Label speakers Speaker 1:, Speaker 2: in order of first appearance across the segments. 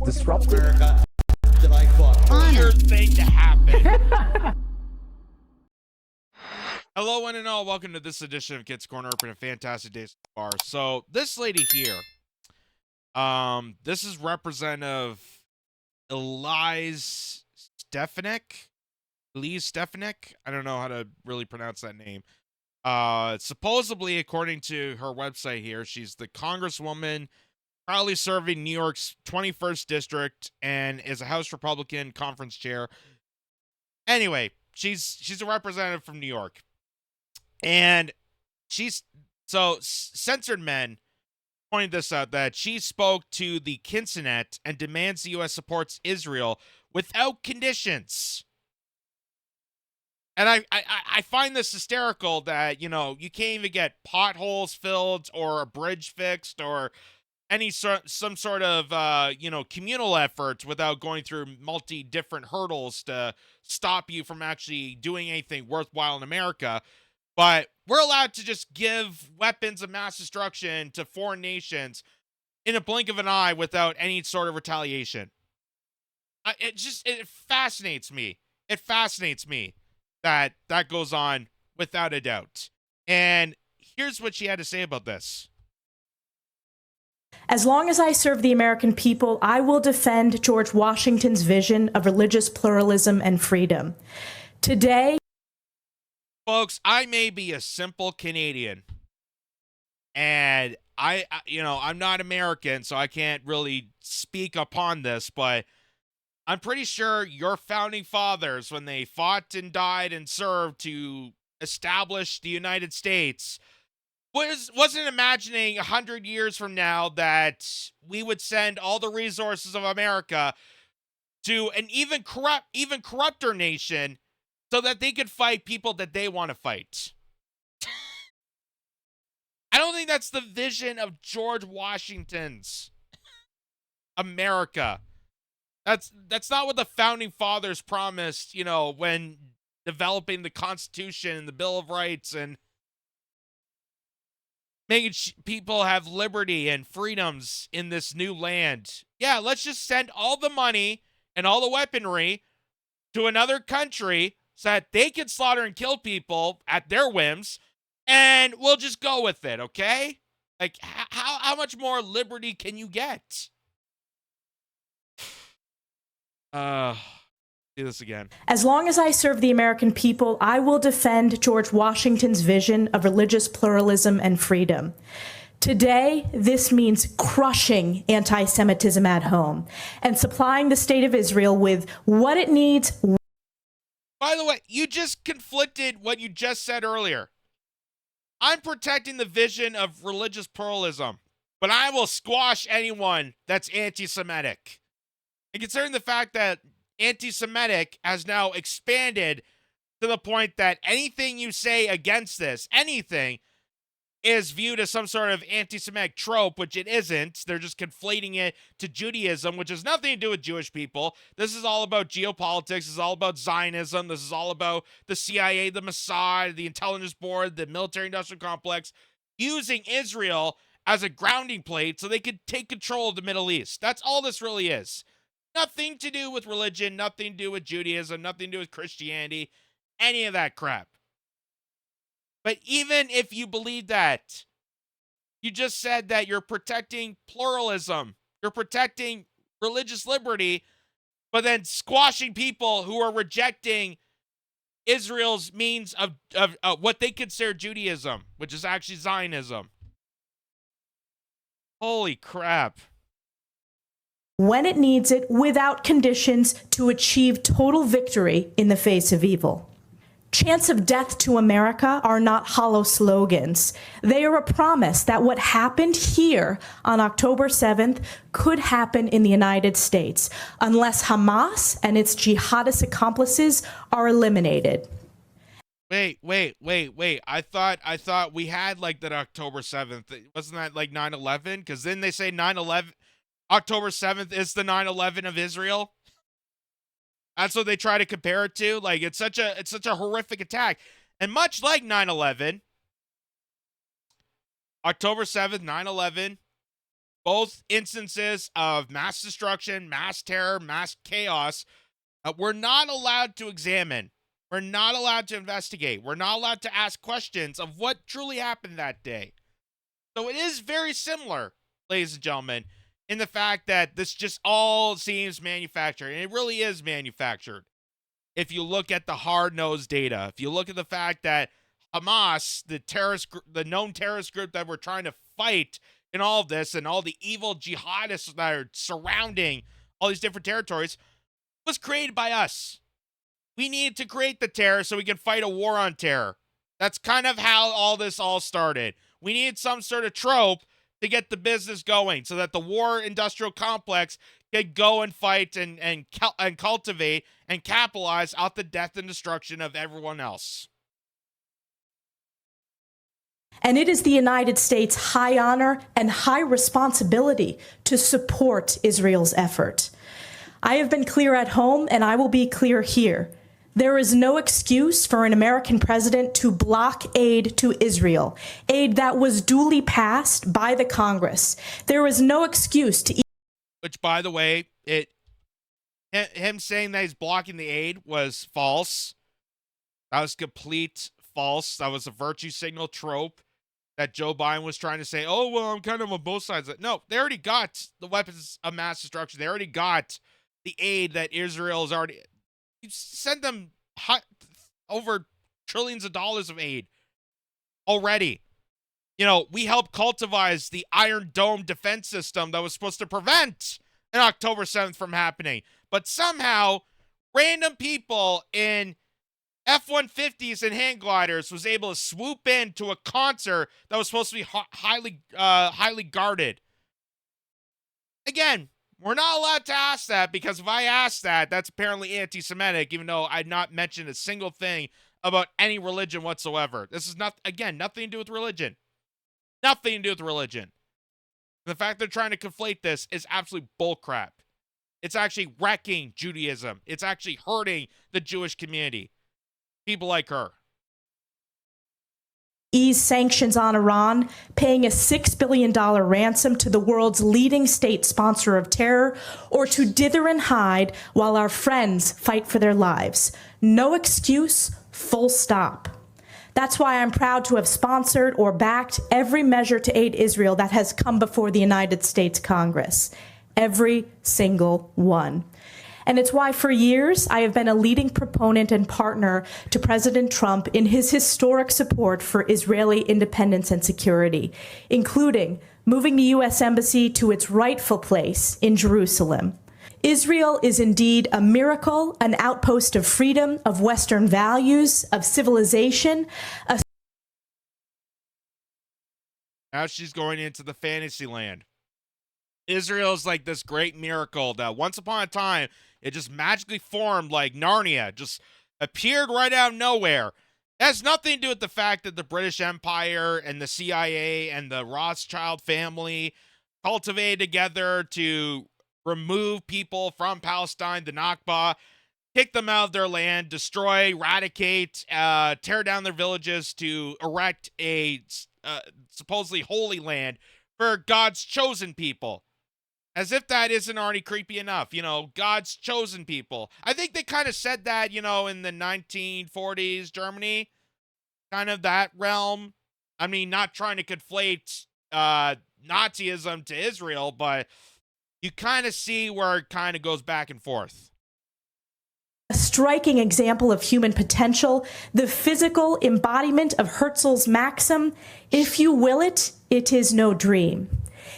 Speaker 1: disrupted.
Speaker 2: America, did I fuck?
Speaker 3: Weird thing to happen. Hello, one and all. Welcome to this edition of Kitz Corner. Been a fantastic day so far. So this lady here, this is Representative Elise Stefanik. I don't know how to really pronounce that name. Supposedly, according to her website here, she's the congresswoman proudly serving New York's 21st district and is a House Republican conference chair. Anyway, she's a representative from New York. And Censored Men pointed this out, that she spoke to the Kitz and demands the U.S. supports Israel without conditions. And I find this hysterical that, you know, you can't even get potholes filled or a bridge fixed or some sort of, communal efforts without going through different hurdles to stop you from actually doing anything worthwhile in America. But we're allowed to just give weapons of mass destruction to foreign nations in a blink of an eye without any sort of retaliation. It fascinates me. It fascinates me that goes on without a doubt. And here's what she had to say about this.
Speaker 4: As long as I serve the American people, I will defend George Washington's vision of religious pluralism and freedom. Today,
Speaker 3: folks, I may be a simple Canadian, and I'm not American, so I can't really speak upon this, but I'm pretty sure your founding fathers, when they fought and died and served to establish the United States, wasn't imagining 100 years from now that we would send all the resources of America to an even corrupter nation so that they could fight people that they want to fight. I don't think that's the vision of George Washington's America. That's not what the founding fathers promised, when developing the Constitution and the Bill of Rights and making people have liberty and freedoms in this new land. Yeah, let's just send all the money and all the weaponry to another country so that they can slaughter and kill people at their whims, and we'll just go with it, okay? Like, how much more liberty can you get? Do this again.
Speaker 4: as long as I serve the American people, I will defend George Washington's vision of religious pluralism and freedom. Today, this means crushing anti-Semitism at home and supplying the state of Israel with what it needs.
Speaker 3: By the way, you just conflicted what you just said earlier. I'm protecting the vision of religious pluralism, but I will squash anyone that's anti-Semitic. And considering the fact that anti-Semitic has now expanded to the point that anything you say against this, anything, is viewed as some sort of anti-Semitic trope, which it isn't. They're just conflating it to Judaism, which has nothing to do with Jewish people. This is all about geopolitics. This is all about Zionism. This is all about the CIA, the Mossad, the intelligence board, the military-industrial complex, using Israel as a grounding plate so they could take control of the Middle East. That's all this really is. Nothing to do with religion, nothing to do with Judaism, nothing to do with Christianity, any of that crap. But even if you believe that, you just said that you're protecting pluralism, you're protecting religious liberty, but then squashing people who are rejecting Israel's means of what they consider Judaism, which is actually Zionism. Holy crap.
Speaker 4: When it needs it, without conditions, to achieve total victory in the face of evil. Chants of death to America are not hollow slogans. They are a promise that what happened here on October 7th could happen in the United States unless Hamas and its jihadist accomplices are eliminated.
Speaker 3: Wait. I thought we had like that October 7th. Wasn't that like 9/11? Because then they say 9/11. October 7th is the 9/11 of Israel. That's what they try to compare it to. Like, it's such a horrific attack. And much like 9/11, October 7th, 9/11, both instances of mass destruction, mass terror, mass chaos, we're not allowed to examine. We're not allowed to investigate. We're not allowed to ask questions of what truly happened that day. So it is very similar, ladies and gentlemen, in the fact that this just all seems manufactured. And it really is manufactured. If you look at the hard-nosed data, if you look at the fact that Hamas, the known terrorist group that we're trying to fight in all of this, and all the evil jihadists that are surrounding all these different territories, was created by us. We needed to create the terror so we can fight a war on terror. That's kind of how all this all started. We needed some sort of trope to get the business going so that the war industrial complex could go and fight and cultivate and capitalize out the death and destruction of everyone else.
Speaker 4: And it is the United States' high honor and high responsibility to support Israel's effort. I have been clear at home, and I will be clear here. There is no excuse for an American president to block aid to Israel, aid that was duly passed by the Congress. There is no excuse to...
Speaker 3: Which, by the way, him saying that he's blocking the aid was false. That was complete false. That was a virtue signal trope that Joe Biden was trying to say, oh, well, I'm kind of on both sides. No, they already got the weapons of mass destruction. They already got the aid that Israel has already... You sent them over trillions of dollars of aid already. You know, we helped cultivate the Iron Dome defense system that was supposed to prevent an October 7th from happening. But somehow, random people in F-150s and hang gliders was able to swoop into a concert that was supposed to be highly guarded. Again, we're not allowed to ask that, because if I ask that, that's apparently anti-Semitic, even though I'd not mentioned a single thing about any religion whatsoever. This is not, again, nothing to do with religion. Nothing to do with religion. The fact they're trying to conflate this is absolute bullcrap. It's actually wrecking Judaism. It's actually hurting the Jewish community. People like her.
Speaker 4: Ease sanctions on Iran, paying a $6 billion ransom to the world's leading state sponsor of terror, or to dither and hide while our friends fight for their lives. No excuse, full stop. That's why I'm proud to have sponsored or backed every measure to aid Israel that has come before the United States Congress. Every single one. And it's why for years I have been a leading proponent and partner to President Trump in his historic support for Israeli independence and security, including moving the U.S. Embassy to its rightful place in Jerusalem. Israel is indeed a miracle, an outpost of freedom, of Western values, of civilization.
Speaker 3: Now she's going into the fantasy land. Israel is like this great miracle that once upon a time, it just magically formed like Narnia, just appeared right out of nowhere. It has nothing to do with the fact that the British Empire and the CIA and the Rothschild family cultivated together to remove people from Palestine, the Nakba, kick them out of their land, destroy, eradicate, tear down their villages to erect a supposedly holy land for God's chosen people. As if that isn't already creepy enough, you know, God's chosen people. I think they kind of said that, you know, in the 1940s Germany, kind of that realm. I mean, not trying to conflate Nazism to Israel, but you kind of see where it kind of goes back and forth.
Speaker 4: A striking example of human potential, the physical embodiment of Herzl's maxim, if you will it, it is no dream.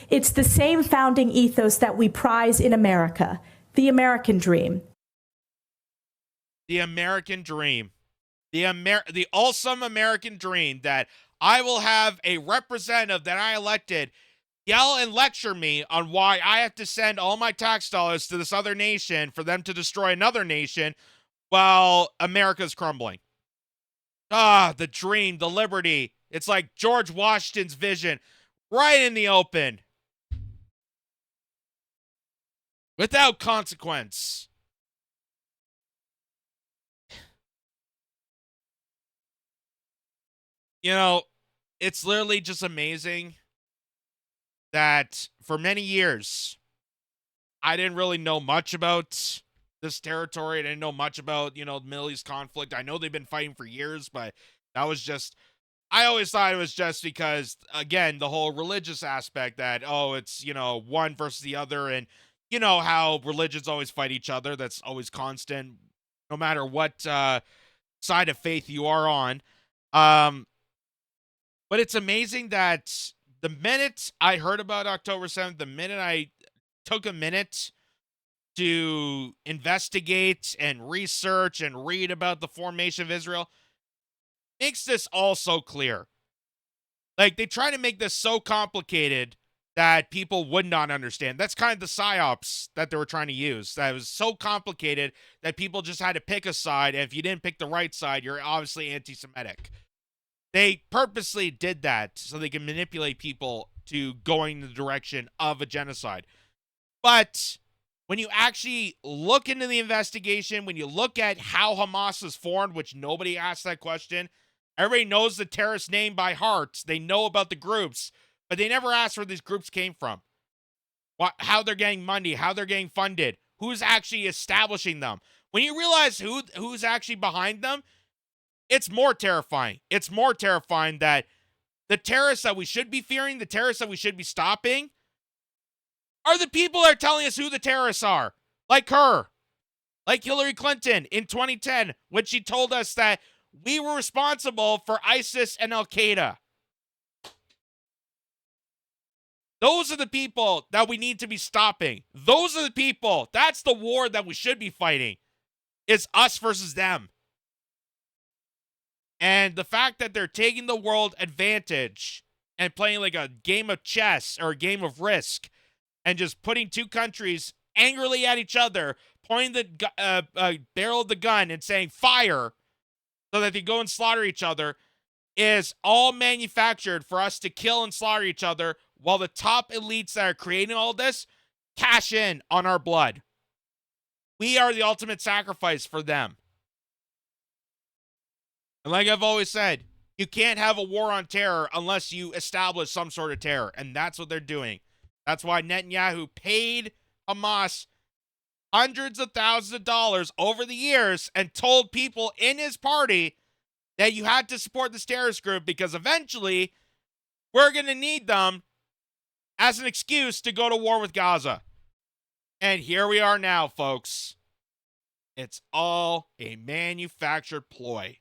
Speaker 4: It's the same founding ethos that we prize in America, the American dream.
Speaker 3: The American dream. The awesome American dream that I will have a representative that I elected yell and lecture me on why I have to send all my tax dollars to this other nation for them to destroy another nation while America's crumbling. Ah, the dream, the liberty. It's like George Washington's vision right in the open. Without consequence. You know, it's literally just amazing that for many years, I didn't really know much about this territory. I didn't know much about, the Middle East conflict. I know they've been fighting for years, but that was just, I always thought it was just because, again, the whole religious aspect that, oh, it's, one versus the other. And you know how religions always fight each other. That's always constant, no matter what side of faith you are on. But it's amazing that the minute I heard about October 7th, the minute I took a minute to investigate and research and read about the formation of Israel, makes this all so clear. Like, they try to make this so complicated that people would not understand. That's kind of the psyops that they were trying to use. That was so complicated that people just had to pick a side, and if you didn't pick the right side, you're obviously anti-Semitic. They purposely did that so they can manipulate people to going in the direction of a genocide. But when you actually look into the investigation, when you look at how Hamas was formed, which nobody asked that question, everybody knows the terrorist name by heart. They know about the groups, but they never asked where these groups came from, how they're getting money, how they're getting funded, who's actually establishing them. When you realize who's actually behind them, it's more terrifying. It's more terrifying that the terrorists that we should be fearing, the terrorists that we should be stopping, are the people that are telling us who the terrorists are. Like her. Like Hillary Clinton in 2010, when she told us that we were responsible for ISIS and Al-Qaeda. Those are the people that we need to be stopping. Those are the people. That's the war that we should be fighting. It's us versus them. And the fact that they're taking the world advantage and playing like a game of chess or a game of Risk and just putting two countries angrily at each other, pointing the barrel of the gun and saying fire so that they go and slaughter each other is all manufactured for us to kill and slaughter each other while the top elites that are creating all this cash in on our blood. We are the ultimate sacrifice for them. And like I've always said, you can't have a war on terror unless you establish some sort of terror. And that's what they're doing. That's why Netanyahu paid Hamas hundreds of thousands of dollars over the years and told people in his party that you had to support this terrorist group because eventually we're going to need them as an excuse to go to war with Gaza. And here we are now, folks. It's all a manufactured ploy.